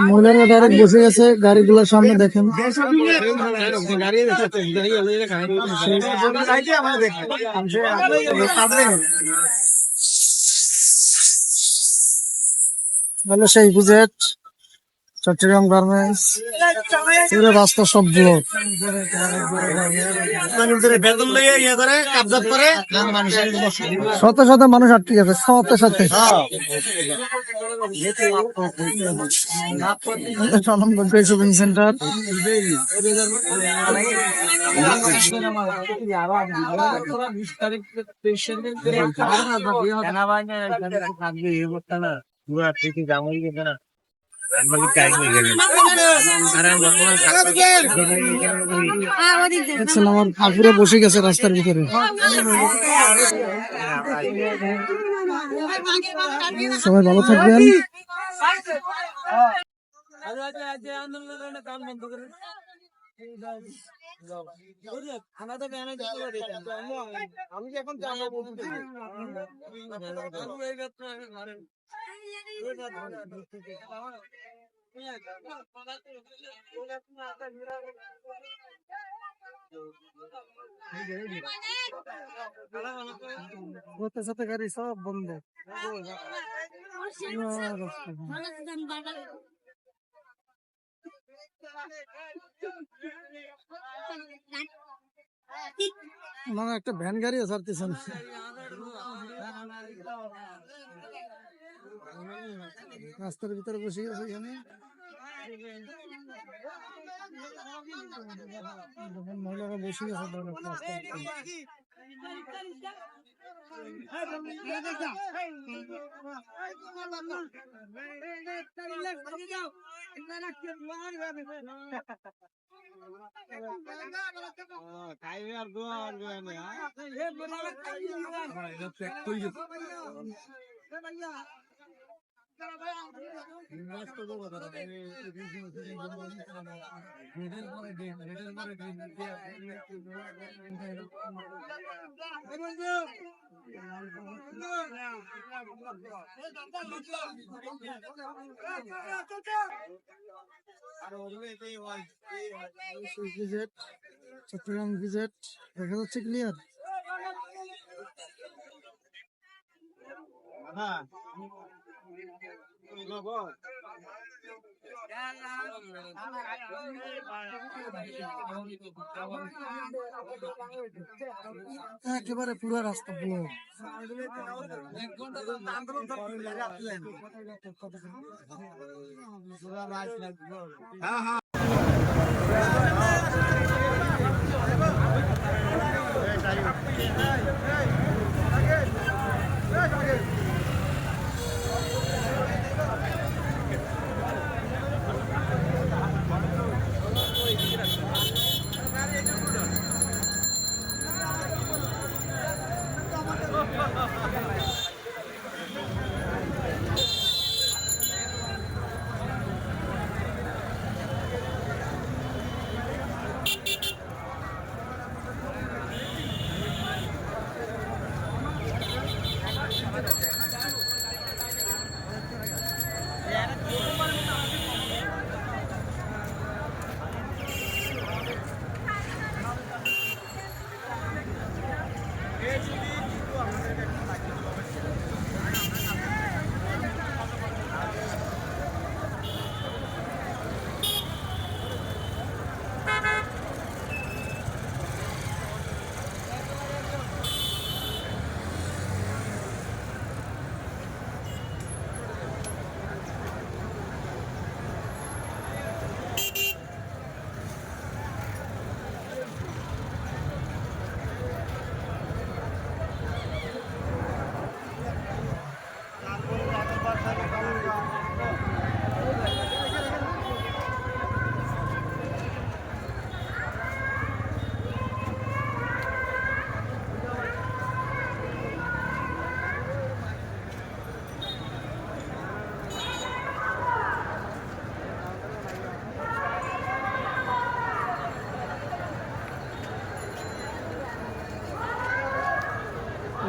মহিলারা ডাইরেক্ট বসে গেছে গাড়িগুলোর সামনে। দেখেন হলো সেই বুঝেট চট্টগ্রাম গার্মেন্টস, রাস্তা সব ব্লক। শত শত মানুষ আটকে গেছে সাথে সাথে। শপিং সেন্টার আমার আফুরা বসে গেছে রাস্তার ভিতরে। সবাই ভালো থাকবেন। সাথে গাড়ি সব বন্ধ। মানে একটা ভ্যান গাড়িও ছাড়তেছেন। রাস্তার ভিতরে বসে গেছে এখানে মহিলারা বসে গেছে। চট্টগ্রাম ভিজিট দেখা যাচ্ছে ক্লিয়ার। একেবারে পুরো রাস্তা পুরো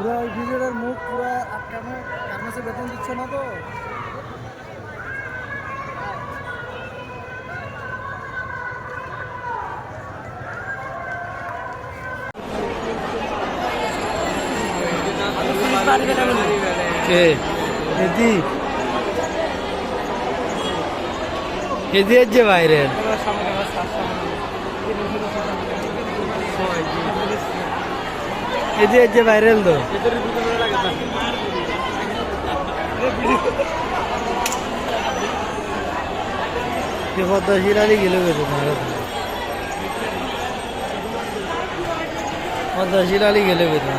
পুরা ওই ভিডিওটার মুখ পুরা আটকানো, গার্মেন্টসে বেতন দিচ্ছে না তো। কে এদি এদি যে বাইরে এদি যে ভাইরাল তো পদ্মা শিরালি গেলে গেছে পদ্মা শিরালি গেলে গেছে